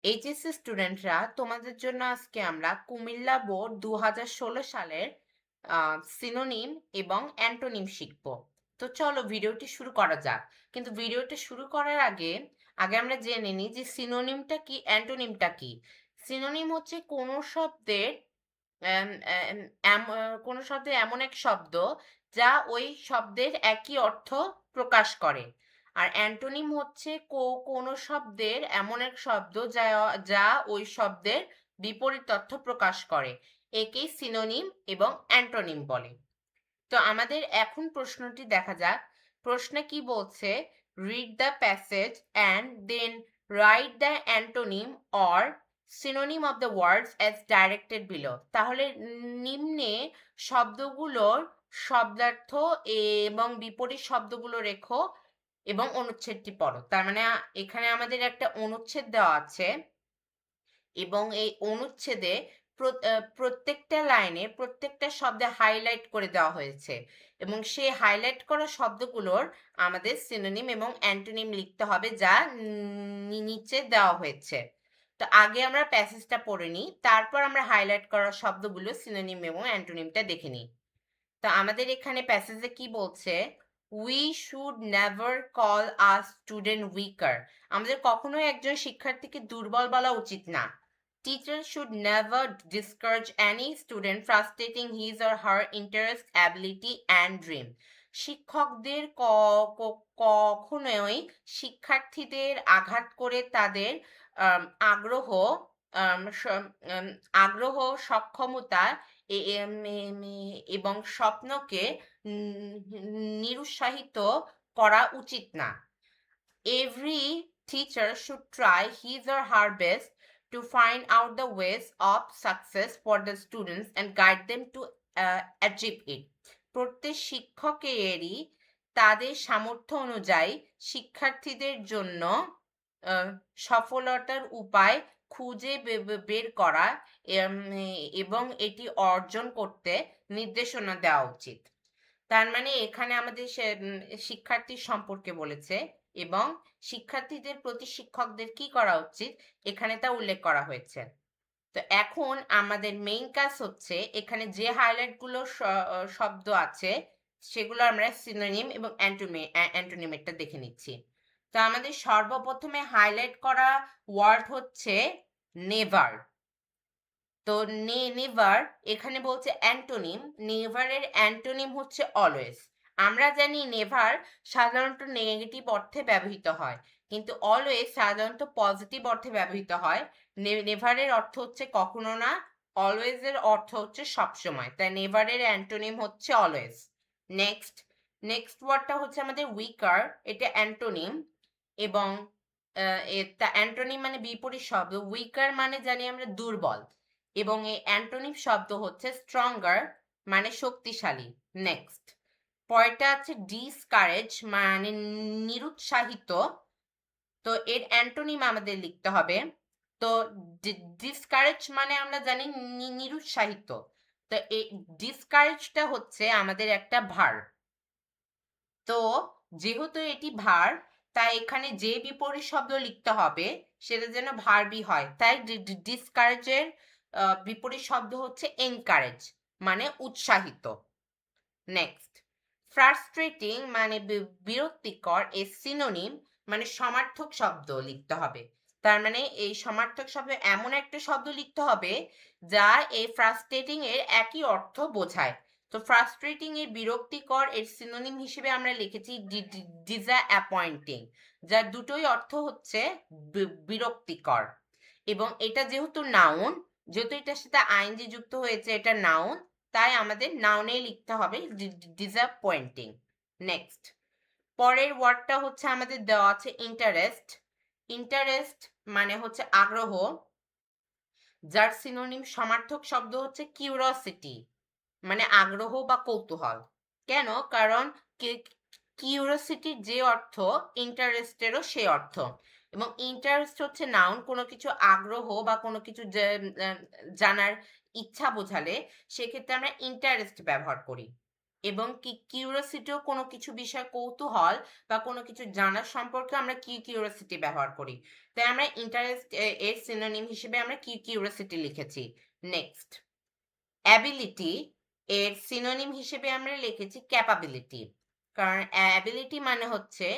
HSC স্টুডেন্টরা তোমাদের জন্য আজকে আমরা কুমিল্লা বোর্ড 2016 সালের সিনোনিম এবং অ্যান্টোনিম শিখব। তো চলো ভিডিওটি শুরু করা যাক। কিন্তু ভিডিওটি শুরু করার আগে আগে আমরা জেনে নিই যে সিনোনিমটা কি, অ্যান্টোনিমটা কি। সিনোনিম হচ্ছে কোনো শব্দের এমন এক শব্দ যা ওই শব্দের একই অর্থ প্রকাশ করে। আর অ্যান্টোনিম হচ্ছে কোনো শব্দের এমন এক শব্দ যা যা ওই শব্দের বিপরীত অর্থ প্রকাশ করে। একেই সিনোনিম এবং অ্যান্টোনিম বলে। তো আমাদের এখন প্রশ্নটি দেখা যাক। প্রশ্নে কি বলছে? Read the passage and then write the antonym or synonym of the words as directed below. তাহলে নিম্নে শব্দগুলোর শব্দার্থ এবং বিপরীত শব্দগুলো রেখো এবং অনুচ্ছেদটি পড়ো। তার মানে এখানে আমাদের একটা অনুচ্ছেদ দেওয়া আছে এবং এই অনুচ্ছেদে প্রত্যেকটা লাইনে প্রত্যেকটা শব্দে হাইলাইট করে দেওয়া হয়েছে এবং সেই হাইলাইট করা শব্দগুলোর আমাদের সিনোনিম এবং অ্যান্টোনিম লিখতে হবে, যা নিচে দেওয়া হয়েছে। তো আগে আমরা প্যাসেজটা পড়ে নিই, তারপর আমরা হাইলাইট করা শব্দগুলো সিনোনিম এবং অ্যান্টোনিমটা দেখে নিই। তো আমাদের এখানে প্যাসেজে কি বলছে? We should never call a student weaker. আমাদের কখনোই একজন শিক্ষার্থীকে দুর্বল বলা উচিত না। Teacher should never discourage any student frustrating his or her interest, ability and dream. শিক্ষকদের কখনোই শিক্ষার্থীদের আঘাত করে তাদের আম, আগ্রহ আম, স- আম, আগ্রহ, সক্ষমতা এবং স্বপ্নকে নিরুৎসাহিত করা উচিত না। Every teacher should try his or her best to find out the ways of success for the students and guide them to achieve it. প্রত্যেক শিক্ষকেরই তাদের সামর্থ্য অনুযায়ী শিক্ষার্থীদের জন্য সফলতার উপায় খুঁজে বের করা এবং এটি অর্জন করতে নির্দেশনা দেওয়া উচিত। তার মানে এখানে আমাদের শিক্ষার্থীর সম্পর্কে বলেছে এবং শিক্ষার্থীদের প্রতি শিক্ষকদের কি করা উচিত এখানে তা উল্লেখ করা হয়েছে। তো এখন আমাদের মেইন কাজ হচ্ছে এখানে যে হাইলাইটগুলো শব্দ আছে সেগুলো আমরা সিনোনিম এবং অ্যান্টোনিমেরটা দেখে নিচ্ছি। তো আমাদের সর্বপ্রথমে হাইলাইট করা ওয়ার্ড হচ্ছে নেভার। তো নেভার এখানে বলছে অ্যান্টোনিম। নেভারের অ্যান্টোনিম হচ্ছে অলওয়েজ। আমরা জানি নেভার সাধারণত নেগেটিভ অর্থে ব্যবহৃত হয়, কিন্তু অলওয়েজ সাধারণত পজিটিভ অর্থে ব্যবহৃত হয়। নেভারের অর্থ হচ্ছে কখনো না, অলওয়েজের অর্থ হচ্ছে সবসময়, তাই নেভারের অ্যান্টোনিম হচ্ছে অলওয়েজ। নেক্সট নেক্সট ওয়ার্ডটা হচ্ছে আমাদের উইকার। এটা অ্যান্টোনিম এবং অ্যান্টোনিম মানে বিপরীত শব্দ। উইকার মানে জানি আমরা দুর্বল এবং এই অ্যান্টোনিম শব্দ হচ্ছে স্ট্রঙ্গার মানে শক্তিশালী। নেক্সট পরেরটা আছে ডিসকারেজ মানে নিরুৎসাহিত। তো এর অ্যান্টোনিম আমাদের লিখতে হবে। তো ডিসকারেজ মানে আমরা জানি নিরুৎসাহিত। তো এই ডিসকারেজটা হচ্ছে আমাদের একটা ভার্ব। তো যেহেতু এটি ভার্ব, তাই এখানে যে বিপরীত শব্দ লিখতে হবে সেটা যেন ভার্বই হয়। তাই ডিসকারেজের বিপরীত শব্দ হচ্ছে এনকারেজ মানে উৎসাহিত। নেক্সট ফ্রাস্ট্রেটিং মানে বিরক্তিকর, এ সিনোনিম মানে সমার্থক শব্দ লিখতে হবে। তার মানে এই সমার্থক শব্দ এমন একটা শব্দ লিখতে হবে যা এই ফ্রাস্ট্রেটিং এর একই অর্থ বোঝায়। তো ফ্রাস্ট্রেটিং এর বিরক্তিকর এর সিনোনিম হিসেবে আমরা লিখেছি ডিসঅ্যাপয়েন্টিং, যার দুটোই অর্থ হচ্ছে বিরক্তিকর। এবং এটা যেহেতু নাউন, যেহেতু এটার সাথে আইএনজি যুক্ত হয়েছে, এটা নাউন, তাই আমাদের নাউনে লিখতে হবে ডিসঅ্যাপয়েন্টিং। নেক্সট পরের ওয়ার্ডটা হচ্ছে আমাদের দেওয়া আছে ইন্টারেস্ট। ইন্টারেস্ট মানে হচ্ছে আগ্রহ, যার সিনোনিম সমার্থক শব্দ হচ্ছে কিউরিওসিটি মানে আগ্রহ বা কৌতূহল। কেন? কারণ কিউরিওসিটির যে অর্থ ইন্টারেস্টেরও সেই অর্থ। এবং ইন্টারেস্ট হচ্ছে নাউন, কোনো কিছু আগ্রহ বা কোনো কিছু জানার ইচ্ছা বোঝালে সেক্ষেত্রে আমরা ইন্টারেস্ট ব্যবহার করি। এবং কিউরিওসিটিও কোনো কিছু বিষয়ে কৌতূহল বা কোনো কিছু জানার সম্পর্কে আমরা কিউরিওসিটি ব্যবহার করি। তাই আমরা ইন্টারেস্ট এর সিনোনিম হিসেবে আমরা কিউরিওসিটি লিখেছি। নেক্সট, অ্যাবিলিটি এর সিনোনিম হিসেবে আমরা লিখেছি ক্যাপাবিলিটি। কারণ অ্যাবিলিটি মানে হচ্ছে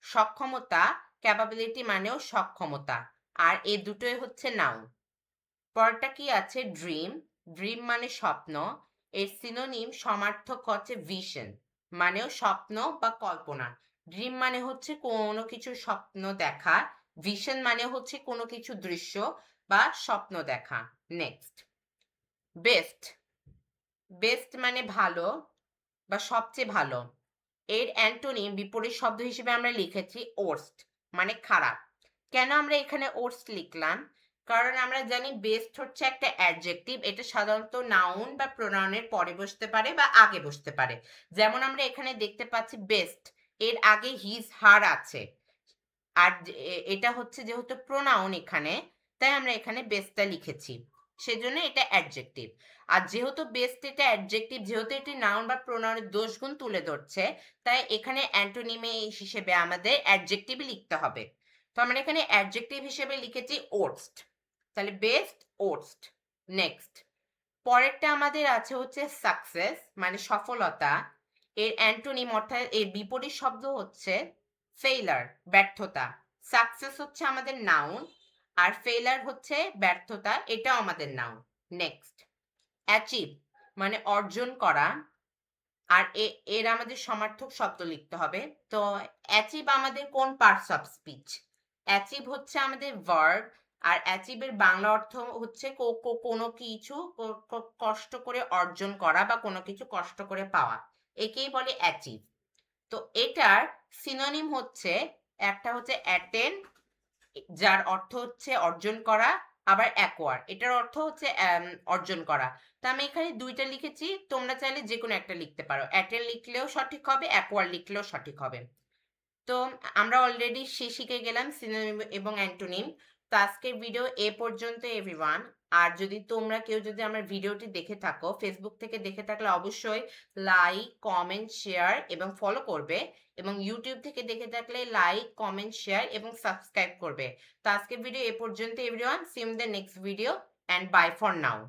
সক্ষমতা, ক্যাপাবিলিটি মানেও সক্ষমতা, আর এই দুটোই হচ্ছে নাউন। পরটা কি আছে? ড্রিম। ড্রিম মানে স্বপ্ন। এর সিনোনিম সমার্থক হচ্ছে ভিশন, মানেও স্বপ্ন বা কল্পনা। ড্রিম মানে হচ্ছে কোনো কিছু স্বপ্ন দেখা, ভিশন মানে হচ্ছে কোনো কিছু দৃশ্য বা স্বপ্ন দেখা। Next, best. বেস্ট মানে ভালো বা সবচেয়ে ভালো। এর অ্যান্টোনিম বিপরীত শব্দ হিসেবে আমরা লিখেছি ওর্স্ট, মানে খারাপ। কেন আমরা এখানে ওর্স্ট লিখলাম? কারণ আমরা জানি বেস্ট হচ্ছে একটা অ্যাডজেক্টিভ, এটা সাধারণত নাউন বা প্রোনাউনের পরে বসতে পারে বা আগে বসতে পারে। যেমন আমরা এখানে দেখতে পাচ্ছি বেস্ট, এর আগে হিজ হার আছে, আর এটা হচ্ছে যেহেতু প্রোনাউন এখানে, তাই আমরা এখানে বেস্টটা লিখেছি, সেজন্য এটা অ্যাডজেক্টিভ। আর যেহেতু বেস্ট এটা অ্যাডজেক্টিভ, যেহেতু এটি নাউন বা প্রোনাউনের দোষগুণ তুলে ধরছে, তাই এখানে অ্যান্টোনিমে হিসেবে আমাদের অ্যাডজেক্টিভ লিখতে হবে। তো আমরা এখানে অ্যাডজেক্টিভ হিসেবে লিখেছি ওর্স্ট। তাহলে বেস্ট, ওর্স্ট। নেক্সট, পরেরটা আমাদের আছে হচ্ছে সাকসেস, মানে সফলতা। এর অ্যান্টোনিম অর্থাৎ এর বিপরীত শব্দ হচ্ছে ফেইলার, ব্যর্থতা। সাকসেস হচ্ছে আমাদের নাউন, আর ফেইলার হচ্ছে ব্যর্থতা, এটাও আমাদের নাউন। নেক্সট, অ্যাচিভ মানে অর্জন করা, আর এর আমাদের সমার্থক শব্দ লিখতে হবে। তো অ্যাচিভ আমাদের কোন পার্টস অফ স্পিচ? অ্যাচিভ হচ্ছে আমাদের ভার্ব, আর অ্যাচিভের বাংলা অর্থ হচ্ছে কোনো কিছু কষ্ট করে অর্জন করা বা কোনো কিছু কষ্ট করে পাওয়া, একেই বলে অ্যাচিভ। তো এটার সিনোনিম হচ্ছে, একটা হচ্ছে অ্যাটেন, যার অর্থ হচ্ছে অর্জন করা, আবার অ্যাকোয়ার, এটার অর্থ হচ্ছে অর্জন করা। তো আমি এখানে দুইটা লিখেছি, তোমরা চাইলে যে কোনো একটা লিখতে পারো, অ্যাটেন লিখলেও সঠিক হবে, অ্যাকোয়ার লিখলেও সঠিক হবে। তো আমরা অলরেডি শিখে গেলাম সিনোনিম এবং অ্যান্টোনিম। তো আজকের ভিডিও এ পর্যন্ত এভরিওয়ান। আর যদি তোমরা কেউ যদি আমার ভিডিওটি দেখে থাকো, ফেসবুক থেকে দেখে থাকলে অবশ্যই লাইক, কমেন্ট, শেয়ার এবং ফলো করবে, এবং ইউটিউব থেকে দেখে থাকলে লাইক, কমেন্ট, শেয়ার এবং সাবস্ক্রাইব করবে। তো আজকের ভিডিও এ পর্যন্ত everyone. See you in the next video, and bye for now.